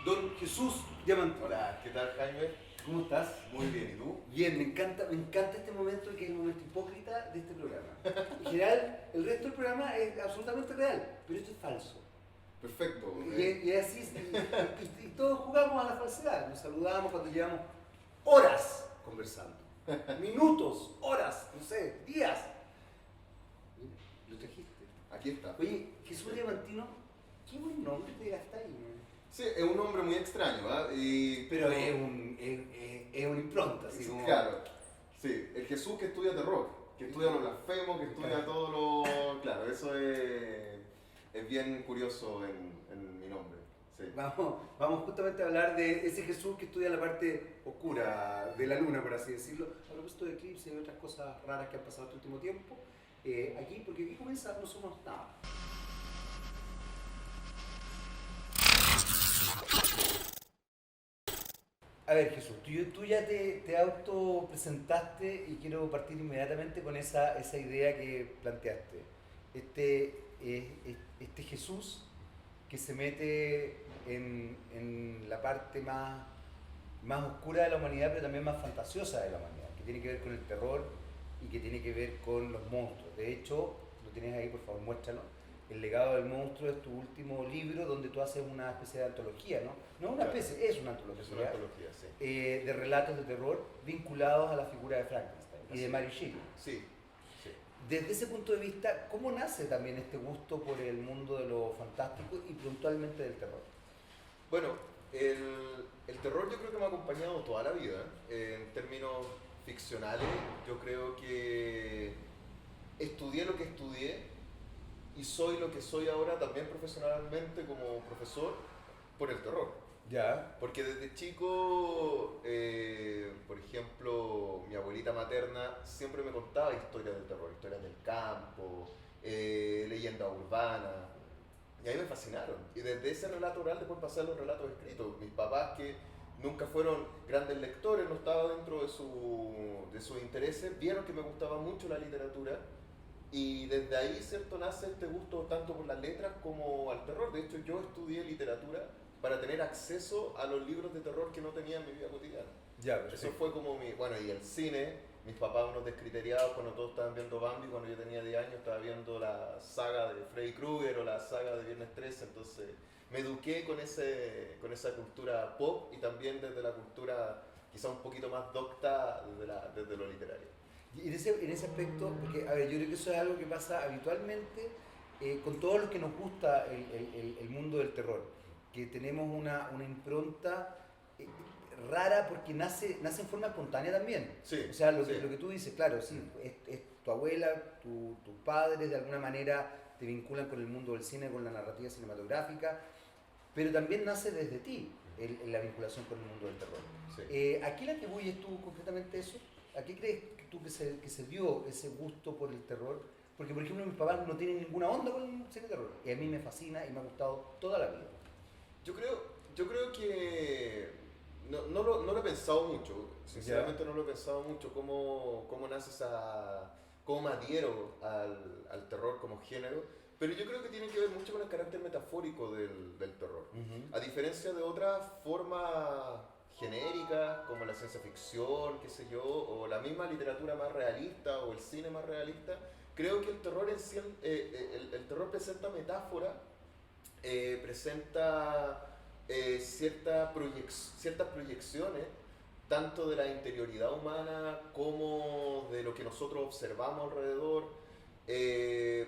Don Jesús Diamantino. Hola, ¿qué tal, Jaime? ¿Cómo estás? Muy bien, ¿y tú? Bien, me encanta este momento que es el momento hipócrita de este programa. En general, el resto del programa es absolutamente real, pero esto es falso. Perfecto. Y así, y todos jugamos a la falsedad. Nos saludamos cuando llevamos horas conversando. Minutos, horas, no sé, días. Mira, lo trajiste. Aquí está. Oye, Jesús Diamantino, qué buen nombre te gastáis, man. Sí, es un hombre muy extraño, ¿ah? Pero es una impronta, así como... Claro, sí, el Jesús que estudia terror, que estudia lo blasfemo, que estudia todo lo... Claro, eso es bien curioso en mi nombre. Sí. Vamos justamente a hablar de ese Jesús que estudia la parte oscura de la luna, por así decirlo. A propósito de eclipse y otras cosas raras que han pasado este último tiempo. Porque aquí comienza No Somos Nada. A ver, Jesús, tú ya te auto presentaste y quiero partir inmediatamente con esa idea que planteaste. Este Jesús que se mete en la parte más oscura de la humanidad, pero también más fantasiosa de la humanidad, que tiene que ver con el terror y que tiene que ver con los monstruos. De hecho, lo tienes ahí, por favor, muéstralo. El legado del monstruo es tu último libro donde tú haces una especie de antología, ¿no? No es una especie, es una antología. Es una antología, sí. De relatos de terror vinculados a la figura de Frankenstein y de Mary Shelley. Sí, sí. Desde ese punto de vista, ¿cómo nace también este gusto por el mundo de lo fantástico y puntualmente del terror? Bueno, el terror yo creo que me ha acompañado toda la vida. En términos ficcionales, yo creo que estudié lo que estudié y soy lo que soy ahora también profesionalmente como profesor por el terror. Ya. Porque desde chico, por ejemplo, mi abuelita materna siempre me contaba historias del terror, historias del campo, leyendas urbanas, y a mí me fascinaron. Y desde ese relato oral después pasé a los relatos escritos. Mis papás, que nunca fueron grandes lectores, no estaba dentro de sus intereses, vieron que me gustaba mucho la literatura y desde ahí, ¿cierto?, nace este gusto tanto por las letras como al terror. De hecho, yo estudié literatura para tener acceso a los libros de terror que no tenía en mi vida cotidiana. Ya, Eso perfecto. fue como mi... Bueno, y el cine, mis papás unos descriteriados cuando todos estaban viendo Bambi, cuando yo tenía 10 años estaba viendo la saga de Freddy Krueger o la saga de Viernes 13, entonces me eduqué con esa cultura pop y también desde la cultura quizá un poquito más docta desde lo literario. Y en ese aspecto, porque, a ver, yo creo que eso es algo que pasa habitualmente con todos los que nos gusta el mundo del terror, que tenemos una impronta eh, rara porque nace en forma espontánea también. Sí, O sea, sí. lo que tú dices, claro, sí, es tu abuela, tus padres de alguna manera te vinculan con el mundo del cine, con la narrativa cinematográfica, pero también nace desde ti la vinculación con el mundo del terror. Sí. ¿A qué le atribuyes tú concretamente eso? ¿A qué crees tú que se dio ese gusto por el terror? Porque, por ejemplo, mis papás no tienen ninguna onda con el cine de terror. Y a mí me fascina y me ha gustado toda la vida. Yo creo que no lo he pensado mucho, sinceramente no lo he pensado mucho cómo nace cómo me adhiero al terror como género, pero yo creo que tiene que ver mucho con el carácter metafórico del terror. A diferencia de otras formas genéricas como la ciencia ficción, qué sé yo, o la misma literatura más realista o el cine más realista, creo que el terror en sí, el terror presenta metáfora, presenta ciertas proyecciones, tanto de la interioridad humana como de lo que nosotros observamos alrededor,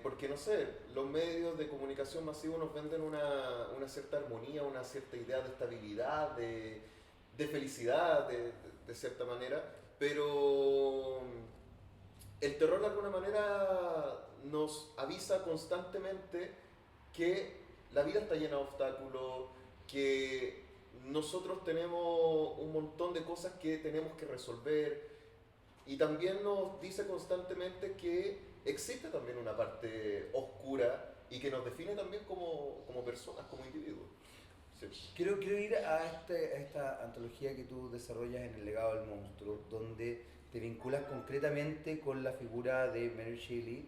porque no sé, los medios de comunicación masivos nos venden una cierta armonía, una cierta idea de estabilidad, de felicidad, de cierta manera, pero el terror de alguna manera nos avisa constantemente que la vida está llena de obstáculos, que nosotros tenemos un montón de cosas que tenemos que resolver y también nos dice constantemente que existe también una parte oscura y que nos define también como personas, como individuos. Sí. Quiero ir a esta antología que tú desarrollas en El legado del monstruo, donde te vinculas concretamente con la figura de Mary Shelley,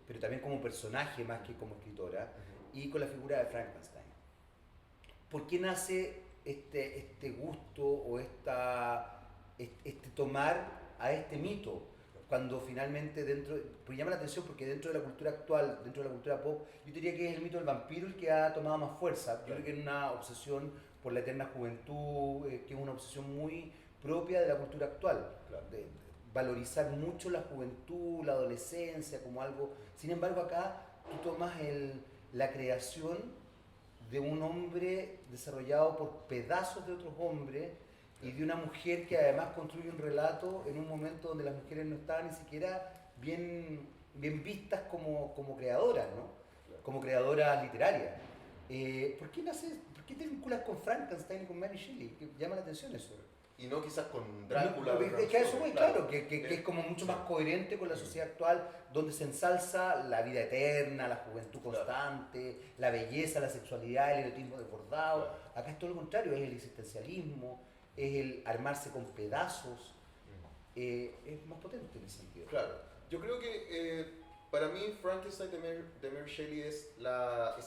pero también como personaje más que como escritora, y con la figura de Frankenstein. ¿Por qué nace este gusto o este tomar a este mito, cuando finalmente pues llama la atención porque dentro de la cultura actual, dentro de la cultura pop, yo diría que es el mito del vampiro el que ha tomado más fuerza. Yo creo que es una obsesión por la eterna juventud, que es una obsesión muy propia de la cultura actual, de valorizar mucho la juventud, la adolescencia como algo. Sin embargo, acá tú tomas la creación de un hombre desarrollado por pedazos de otros hombres y de una mujer que además construye un relato en un momento donde las mujeres no estaban ni siquiera bien vistas como creadoras, ¿no? Como creadoras literarias. ¿Por qué te vinculas con Frankenstein y con Mary Shelley? Que llama la atención eso. Y no quizás con Drácula. No, es que eso muy claro, que es como mucho más coherente con la sociedad actual, donde se ensalza la vida eterna, la juventud constante, la belleza, la sexualidad, el erotismo desbordado. Acá es todo lo contrario, es el existencialismo, es el armarse con pedazos, es más potente en ese sentido. Claro, yo creo que para mí Frankenstein de Mary Shelley es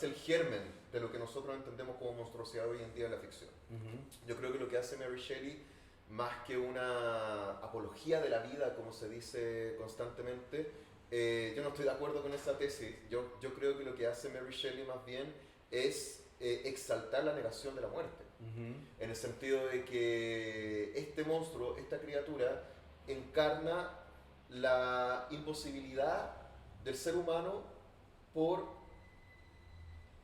el germen de lo que nosotros entendemos como monstruosidad hoy en día en la ficción. Yo creo que lo que hace Mary Shelley, más que una apología de la vida, como se dice constantemente, yo no estoy de acuerdo con esa tesis. Yo creo que lo que hace Mary Shelley más bien es exaltar la negación de la muerte. En el sentido de que este monstruo, esta criatura, encarna la imposibilidad del ser humano por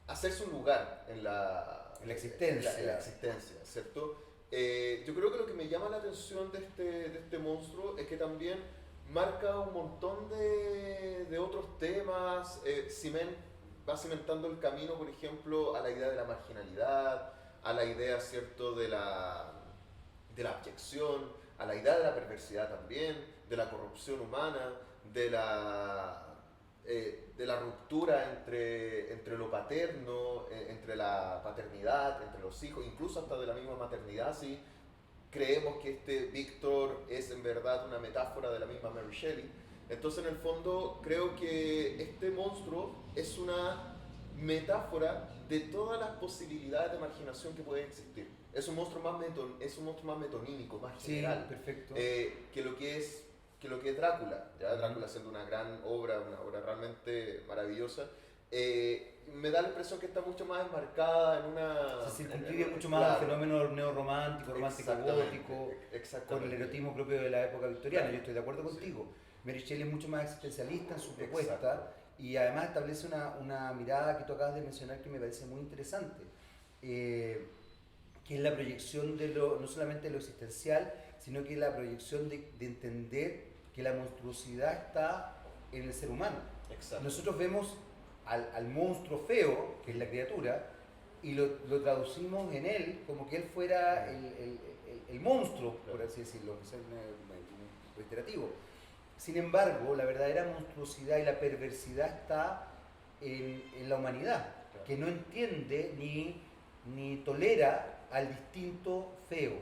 hacerse un lugar en la existencia. En la existencia, ¿cierto? Yo creo que lo que me llama la atención de este monstruo es que también marca un montón de otros temas, va cimentando el camino, por ejemplo, a la idea de la marginalidad, a la idea, ¿cierto?, de la abyección, a la idea de la perversidad también, de la corrupción humana, de la ruptura entre lo paterno, entre la paternidad, entre los hijos, incluso hasta de la misma maternidad, si creemos que este Víctor es en verdad una metáfora de la misma Mary Shelley. Entonces, en el fondo, creo que este monstruo es una metáfora de todas las posibilidades de marginación que pueden existir. Es un monstruo más metonímico, más general, sí, perfecto. Que lo que es Drácula. ¿Ya? Drácula siendo una gran obra, una obra realmente maravillosa. Me da la impresión que está mucho más enmarcada en una... Se circunscribe mucho más al fenómeno neorromántico, romántico gótico, con el erotismo propio de la época victoriana. Yo estoy de acuerdo contigo. Mary Shelley es mucho más existencialista en su propuesta y además establece una mirada que tú acabas de mencionar que me parece muy interesante, que es la proyección no solamente de lo existencial, sino que la proyección de entender que la monstruosidad está en el ser humano. Exacto. Nosotros vemos al monstruo feo, que es la criatura, y lo traducimos en él como que él fuera el monstruo, por así decirlo, que es un reiterativo. Sin embargo, la verdadera monstruosidad y la perversidad está en la humanidad, que no entiende ni tolera al distinto feo.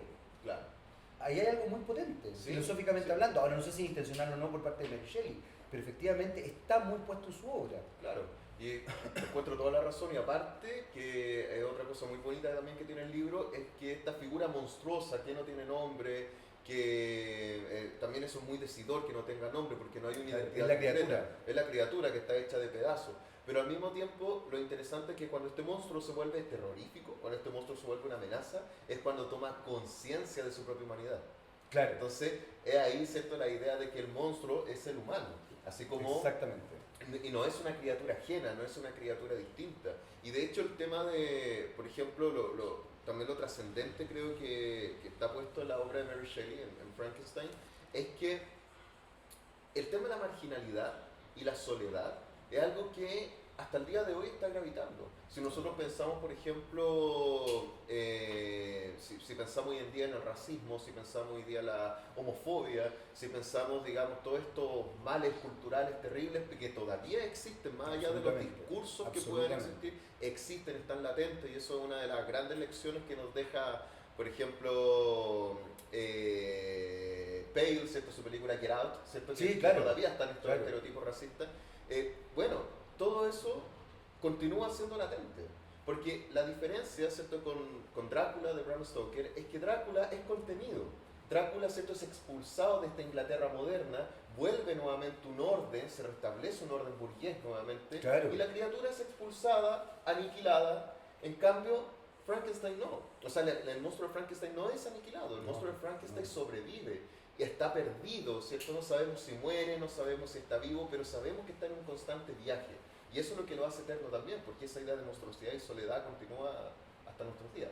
Claro. Ahí hay algo muy potente, filosóficamente hablando. Ahora no sé si es intencional o no por parte de Mary Shelley, pero efectivamente está muy puesto en su obra. Claro, y encuentro toda la razón, y aparte que otra cosa muy bonita también que tiene el libro es que esta figura monstruosa que no tiene nombre, que también eso es muy decidor, que no tenga nombre porque no hay una identidad. Es la criatura. Es la criatura que está hecha de pedazos. Pero al mismo tiempo, lo interesante es que cuando este monstruo se vuelve terrorífico, cuando este monstruo se vuelve una amenaza, es cuando toma conciencia de su propia humanidad. Claro. Entonces, es ahí, ¿cierto?, la idea de que el monstruo es el humano. Así como... Exactamente. Y no es una criatura ajena, no es una criatura distinta. Y de hecho el tema de, por ejemplo, también lo trascendente creo que está puesto en la obra de Mary Shelley, en Frankenstein, es que el tema de la marginalidad y la soledad es algo que hasta el día de hoy está gravitando. Si nosotros pensamos, por ejemplo, si pensamos hoy en día en el racismo, si pensamos hoy en día en la homofobia, si pensamos, digamos, todos estos males culturales terribles que todavía existen, más allá de los discursos que pueden existir, existen, están latentes, y eso es una de las grandes lecciones que nos deja, por ejemplo, Pale, ¿cierto?, su película Get Out, ¿cierto?, que todavía están estos estereotipos racistas. Bueno, todo eso continúa siendo latente. Porque la diferencia, ¿cierto?, con Drácula de Bram Stoker es que Drácula es contenido. Drácula, ¿cierto?, es expulsado de esta Inglaterra moderna, vuelve nuevamente un orden, se restablece un orden burgués nuevamente, Claro. y la criatura es expulsada, aniquilada. En cambio, Frankenstein no. O sea, el monstruo de Frankenstein no es aniquilado, el monstruo de Frankenstein sobrevive y está perdido, ¿cierto? No sabemos si muere, no sabemos si está vivo, pero sabemos que está en un constante viaje. Y eso es lo que lo hace eterno también, porque esa idea de monstruosidad y soledad continúa hasta nuestros días.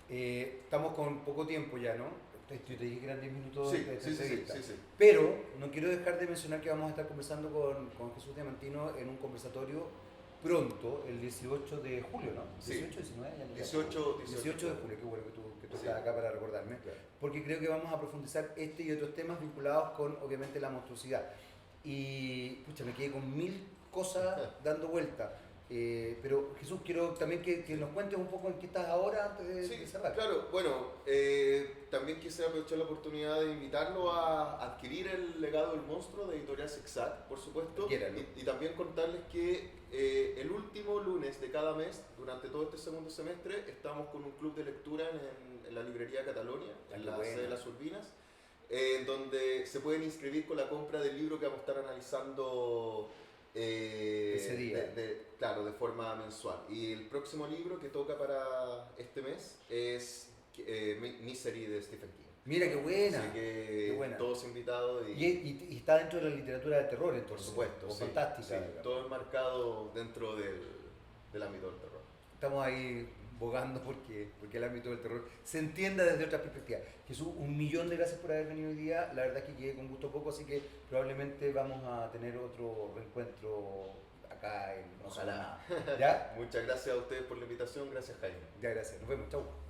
Estamos con poco tiempo ya, ¿no? Yo te dije que eran 10 minutos Sí, de esta sí, sí, sí, entrevista. sí, sí. Pero no quiero dejar de mencionar que vamos a estar conversando con Jesús Diamantino en un conversatorio pronto, el 18 de julio, ¿no? Sí. 18, 19, ya no sé. 18 de julio, qué bueno que tú Sí. estás acá para recordarme. Claro. Porque creo que vamos a profundizar este y otros temas vinculados con, obviamente, la monstruosidad. Y, pucha, me quedé con 1000 cosas dando vuelta. Pero Jesús, quiero también que nos cuentes un poco en qué estás ahora antes de cerrar. Claro, bueno, también quisiera aprovechar la oportunidad de invitarlo a adquirir el legado del monstruo de Editorial Zigzag, por supuesto, y también contarles que el último lunes de cada mes, durante todo este segundo semestre, estamos con un club de lectura en la librería Catalonia, en la sede de las Urbinas, donde se pueden inscribir con la compra del libro que vamos a estar analizando ese día. Claro, de forma mensual. Y el próximo libro que toca para este mes es Misery de Stephen King. Mira, qué buena. Así que qué buena. todos invitados. Y está dentro de la literatura de terror, entonces. Por supuesto, sí, fantástica. Sí, todo enmarcado dentro del ámbito del terror. Estamos ahí bogando porque el ámbito del terror se entienda desde otra perspectiva. Jesús, 1.000.000 de gracias por haber venido hoy día. La verdad es que quedé con gusto poco, así que probablemente vamos a tener otro reencuentro acá en Ojalá. ¿Ya? Muchas gracias a ustedes por la invitación. Gracias, Jaime. Ya, gracias. Nos vemos. Chau.